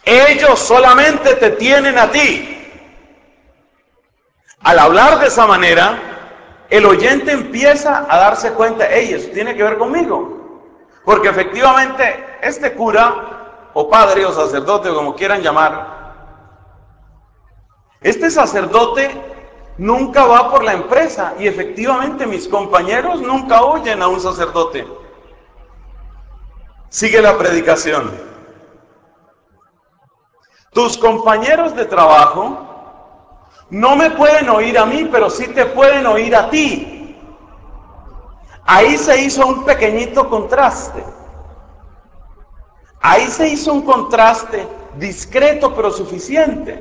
Ellos solamente te tienen a ti. Al hablar de esa manera, el oyente empieza a darse cuenta, hey, eso tiene que ver conmigo. Porque efectivamente este cura, o padre, o sacerdote, o como quieran llamar, este sacerdote nunca va por la empresa, y efectivamente mis compañeros nunca oyen a un sacerdote. Sigue la predicación. Tus compañeros de trabajo no me pueden oír a mí, pero sí te pueden oír a ti. Ahí se hizo un pequeñito contraste. Ahí se hizo un contraste discreto pero suficiente.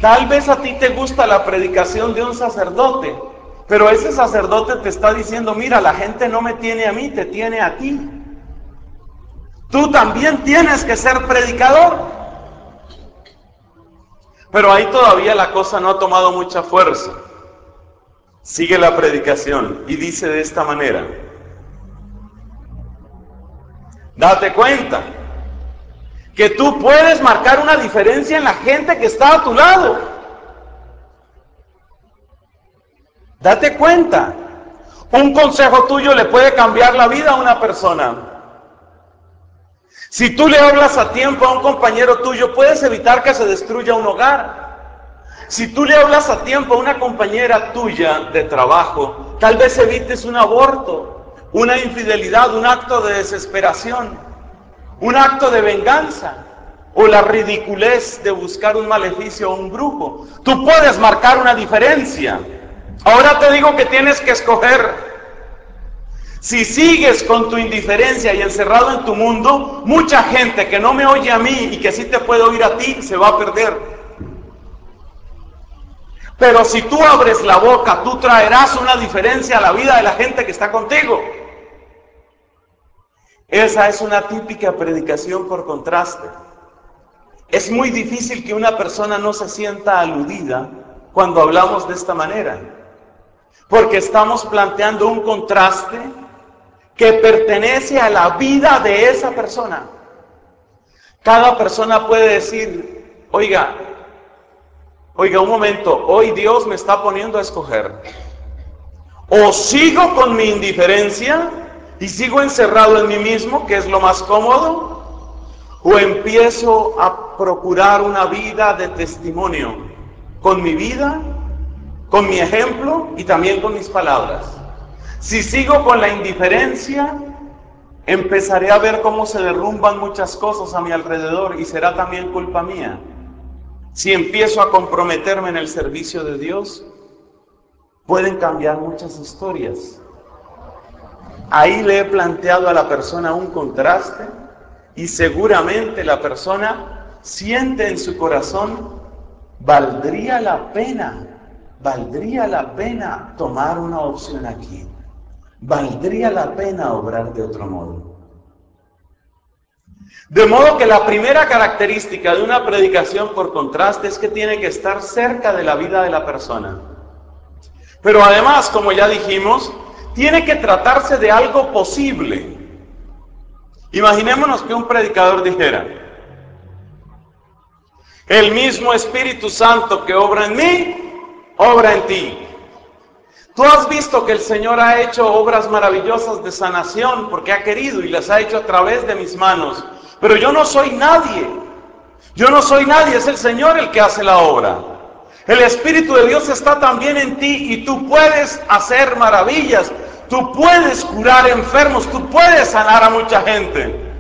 Tal vez a ti te gusta la predicación de un sacerdote, pero ese sacerdote te está diciendo, mira, la gente no me tiene a mí, te tiene a ti. Tú también tienes que ser predicador. Pero ahí todavía la cosa no ha tomado mucha fuerza. Sigue la predicación y dice de esta manera: date cuenta que tú puedes marcar una diferencia en la gente que está a tu lado. Date cuenta, un consejo tuyo le puede cambiar la vida a una persona. Si tú le hablas a tiempo a un compañero tuyo, puedes evitar que se destruya un hogar. Si tú le hablas a tiempo a una compañera tuya de trabajo, tal vez evites un aborto, una infidelidad, un acto de desesperación, un acto de venganza, o la ridiculez de buscar un maleficio o un brujo. Tú puedes marcar una diferencia. Ahora te digo que tienes que escoger. Si sigues con tu indiferencia y encerrado en tu mundo, mucha gente que no me oye a mí y que sí te puede oír a ti, se va a perder. Pero si tú abres la boca, tú traerás una diferencia a la vida de la gente que está contigo. Esa es una típica predicación por contraste. Es muy difícil que una persona no se sienta aludida cuando hablamos de esta manera, porque estamos planteando un contraste que pertenece a la vida de esa persona. Cada persona puede decir, oiga, un momento, hoy Dios me está poniendo a escoger. O sigo con mi indiferencia y sigo encerrado en mí mismo, que es lo más cómodo, o empiezo a procurar una vida de testimonio, con mi vida, con mi ejemplo y también con mis palabras. Si sigo con la indiferencia, empezaré a ver cómo se derrumban muchas cosas a mi alrededor y será también culpa mía. Si empiezo a comprometerme en el servicio de Dios, pueden cambiar muchas historias. Ahí le he planteado a la persona un contraste y seguramente la persona siente en su corazón, valdría la pena tomar una opción aquí. Valdría la pena obrar de otro modo. De modo que la primera característica de una predicación por contraste es que tiene que estar cerca de la vida de la persona. Pero además, como ya dijimos, tiene que tratarse de algo posible. Imaginémonos que un predicador dijera, el mismo Espíritu Santo que obra en mí, obra en ti. Tú has visto que el Señor ha hecho obras maravillosas de sanación porque ha querido y las ha hecho a través de mis manos. Pero yo no soy nadie. Yo no soy nadie, es el Señor el que hace la obra. El Espíritu de Dios está también en ti y tú puedes hacer maravillas. Tú puedes curar enfermos, tú puedes sanar a mucha gente.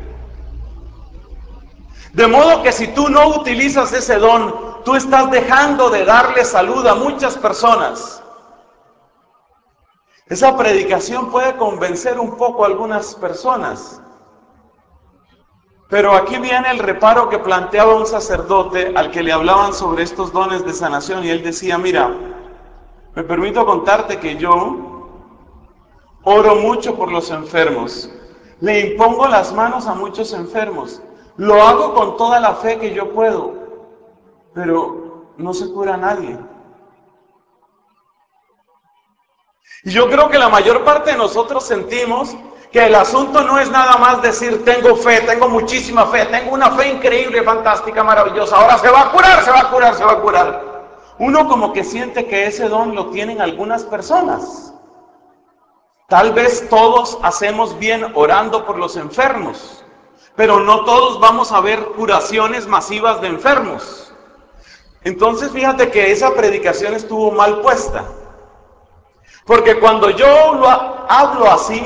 De modo que si tú no utilizas ese don, tú estás dejando de darle salud a muchas personas. Esa predicación puede convencer un poco a algunas personas. Pero aquí viene el reparo que planteaba un sacerdote al que le hablaban sobre estos dones de sanación y él decía, mira, me permito contarte que yo oro mucho por los enfermos, le impongo las manos a muchos enfermos, lo hago con toda la fe que yo puedo, pero no se cura a nadie. Y yo creo que la mayor parte de nosotros sentimos que el asunto no es nada más decir tengo fe, tengo muchísima fe, tengo una fe increíble, fantástica, maravillosa, ahora se va a curar, se va a curar, se va a curar. Uno como que siente que ese don lo tienen algunas personas. Tal vez todos hacemos bien orando por los enfermos, pero no todos vamos a ver curaciones masivas de enfermos. Entonces fíjate que esa predicación estuvo mal puesta. Porque cuando yo hablo así,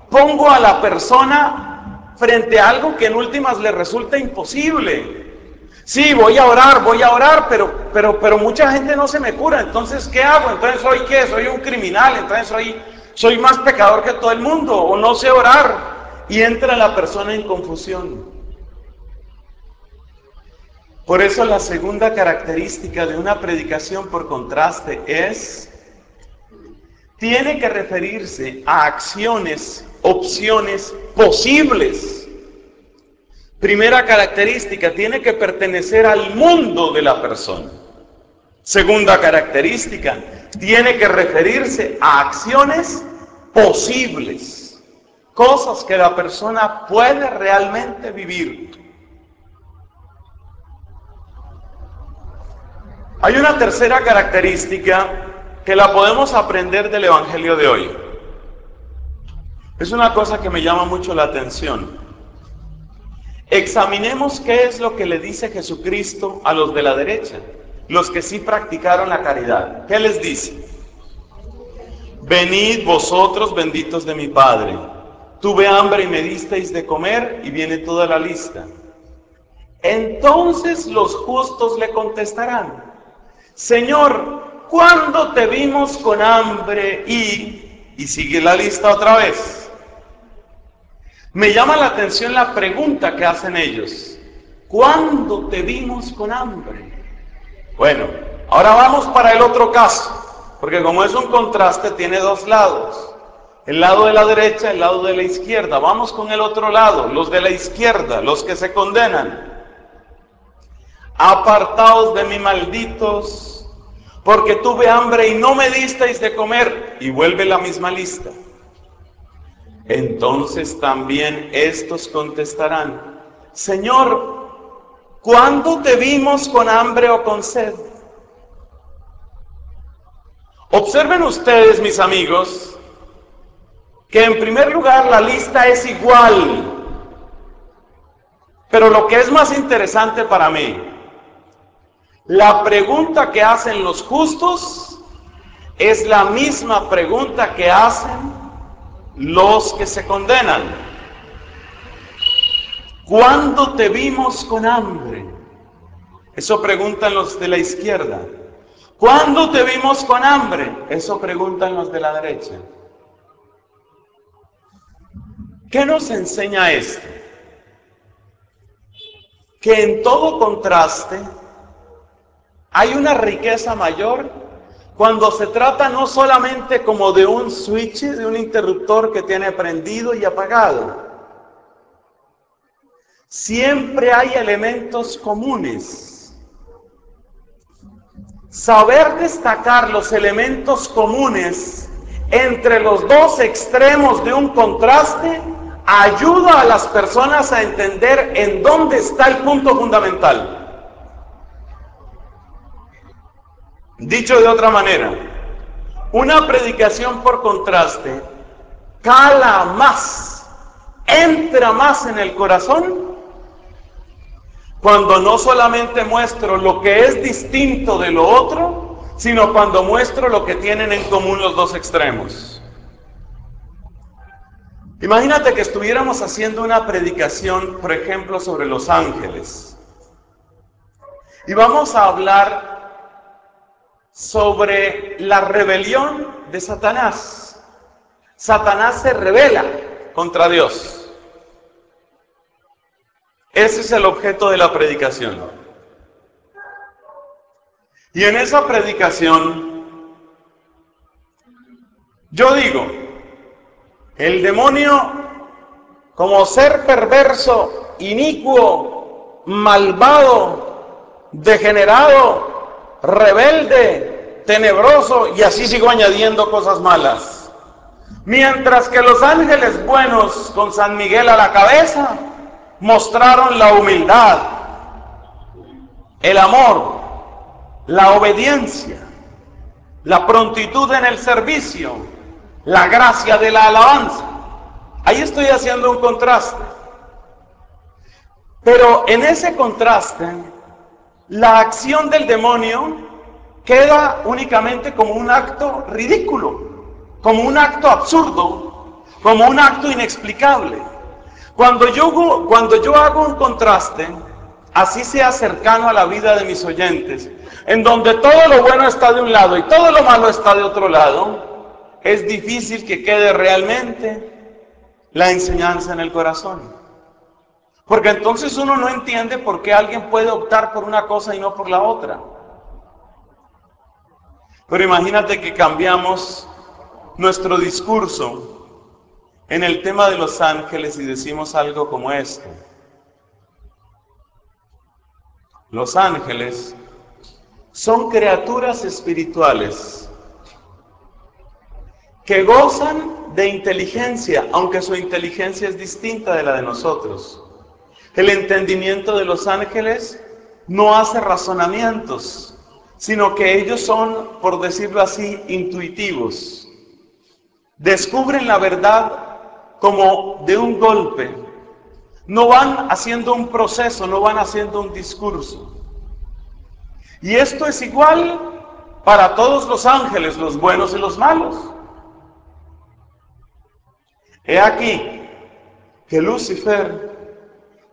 pongo a la persona frente a algo que en últimas le resulta imposible. Sí, voy a orar, pero mucha gente no se me cura. Entonces, ¿qué hago? Entonces, ¿soy qué? ¿Soy un criminal? Entonces, ¿soy más pecador que todo el mundo? ¿O no sé orar? Y entra la persona en confusión. Por eso la segunda característica de una predicación por contraste es: tiene que referirse a acciones, opciones posibles. Primera característica, tiene que pertenecer al mundo de la persona. Segunda característica, tiene que referirse a acciones posibles, cosas que la persona puede realmente vivir. Hay una tercera característica que la podemos aprender del Evangelio de hoy. Es una cosa que me llama mucho la atención. Examinemos qué es lo que le dice Jesucristo a los de la derecha, los que sí practicaron la caridad. ¿Qué les dice? Venid vosotros benditos de mi Padre, tuve hambre y me disteis de comer, y viene toda la lista. Entonces los justos le contestarán: Señor, ¿cuándo te vimos con hambre y sigue la lista otra vez? Me llama la atención la pregunta que hacen ellos. ¿Cuándo te vimos con hambre? Bueno, ahora vamos para el otro caso, porque como es un contraste, tiene dos lados. El lado de la derecha, el lado de la izquierda. Vamos con el otro lado, los de la izquierda, los que se condenan. Apartaos de mí, malditos, porque tuve hambre y no me disteis de comer. Y vuelve la misma lista. Entonces también estos contestarán: Señor, ¿cuándo te vimos con hambre o con sed? Observen ustedes, mis amigos, que en primer lugar la lista es igual. Pero lo que es más interesante para mí, la pregunta que hacen los justos es la misma pregunta que hacen los que se condenan. ¿Cuándo te vimos con hambre? Eso preguntan los de la izquierda. ¿Cuándo te vimos con hambre? Eso preguntan los de la derecha. ¿Qué nos enseña esto? Que en todo contraste hay una riqueza mayor cuando se trata no solamente como de un switch, de un interruptor que tiene prendido y apagado. Siempre hay elementos comunes. Saber destacar los elementos comunes entre los dos extremos de un contraste ayuda a las personas a entender en dónde está el punto fundamental. Dicho de otra manera, una predicación por contraste cala más, entra más en el corazón cuando no solamente muestro lo que es distinto de lo otro, sino cuando muestro lo que tienen en común los dos extremos. Imagínate que estuviéramos haciendo una predicación, por ejemplo, sobre los ángeles. Y vamos a hablar sobre la rebelión de Satanás. Satanás se rebela contra Dios. Ese es el objeto de la predicación. Y en esa predicación, yo digo, el demonio, como ser perverso, inicuo, malvado, degenerado, rebelde, tenebroso, y así sigo añadiendo cosas malas. Mientras que los ángeles buenos, con San Miguel a la cabeza, mostraron la humildad, el amor, la obediencia, la prontitud en el servicio, la gracia de la alabanza. Ahí estoy haciendo un contraste. Pero en ese contraste, la acción del demonio queda únicamente como un acto ridículo, como un acto absurdo, como un acto inexplicable. Cuando yo hago un contraste, así sea cercano a la vida de mis oyentes, en donde todo lo bueno está de un lado y todo lo malo está de otro lado, es difícil que quede realmente la enseñanza en el corazón. Porque entonces uno no entiende por qué alguien puede optar por una cosa y no por la otra. Pero imagínate que cambiamos nuestro discurso en el tema de los ángeles y decimos algo como esto. Los ángeles son criaturas espirituales que gozan de inteligencia, aunque su inteligencia es distinta de la de nosotros. El entendimiento de los ángeles no hace razonamientos, sino que ellos son, por decirlo así, intuitivos. Descubren la verdad como de un golpe. No van haciendo un proceso, no van haciendo un discurso. Y esto es igual para todos los ángeles, los buenos y los malos. He aquí que Lucifer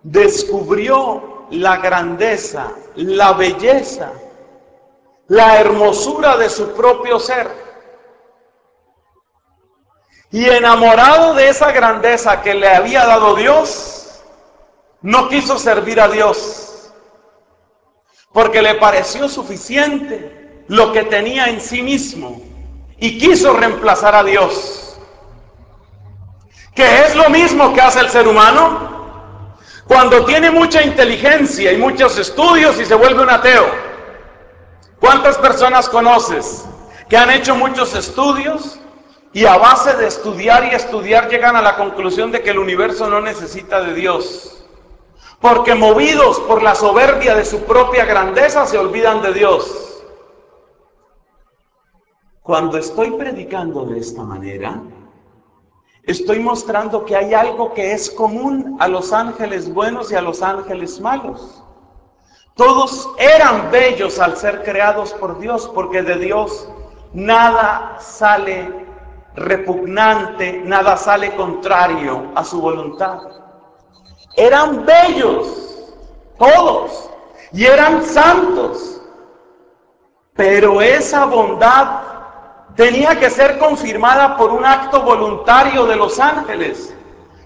descubrió la grandeza, la belleza, la hermosura de su propio ser. Y enamorado de esa grandeza que le había dado Dios, no quiso servir a Dios, porque le pareció suficiente lo que tenía en sí mismo, y quiso reemplazar a Dios. ¿Qué es lo mismo que hace el ser humano? Cuando tiene mucha inteligencia y muchos estudios y se vuelve un ateo. ¿Cuántas personas conoces que han hecho muchos estudios y a base de estudiar y estudiar llegan a la conclusión de que el universo no necesita de Dios? Porque movidos por la soberbia de su propia grandeza se olvidan de Dios. Cuando estoy predicando de esta manera, estoy mostrando que hay algo que es común a los ángeles buenos y a los ángeles malos. Todos eran bellos al ser creados por Dios, porque de Dios nada sale repugnante, nada sale contrario a su voluntad. Eran bellos, todos, y eran santos. Pero esa bondad tenía que ser confirmada por un acto voluntario de los ángeles.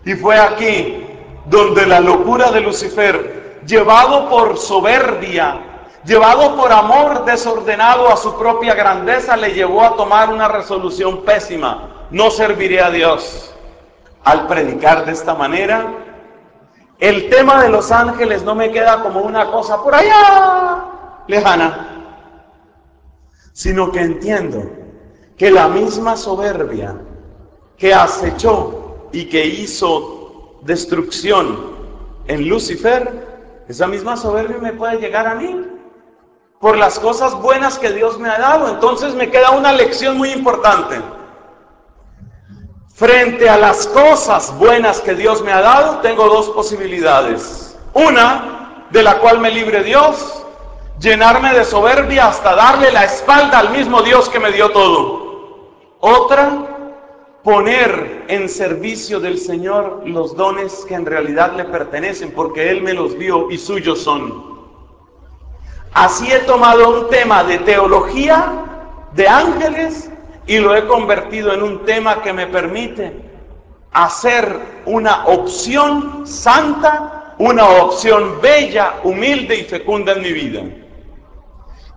Y fue aquí donde la locura de Lucifer, llevado por soberbia, llevado por amor desordenado a su propia grandeza, le llevó a tomar una resolución pésima: no serviré a Dios. Al predicar de esta manera, el tema de los ángeles no me queda como una cosa por allá lejana, sino que entiendo que la misma soberbia que acechó y que hizo destrucción en Lucifer, esa misma soberbia me puede llegar a mí por las cosas buenas que Dios me ha dado. Entonces me queda una lección muy importante. Frente a las cosas buenas que Dios me ha dado, tengo dos posibilidades. Una, de la cual me libre Dios, llenarme de soberbia hasta darle la espalda al mismo Dios que me dio todo. Otra, poner en servicio del Señor los dones que en realidad le pertenecen, porque Él me los dio y suyos son. Así he tomado un tema de teología, de ángeles, y lo he convertido en un tema que me permite hacer una opción santa, una opción bella, humilde y fecunda en mi vida.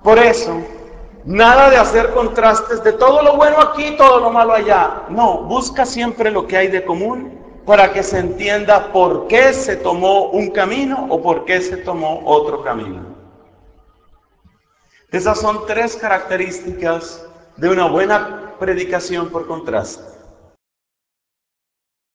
Por eso, nada de hacer contrastes de todo lo bueno aquí, todo lo malo allá. No, busca siempre lo que hay de común para que se entienda por qué se tomó un camino o por qué se tomó otro camino. Esas son tres características de una buena predicación por contraste.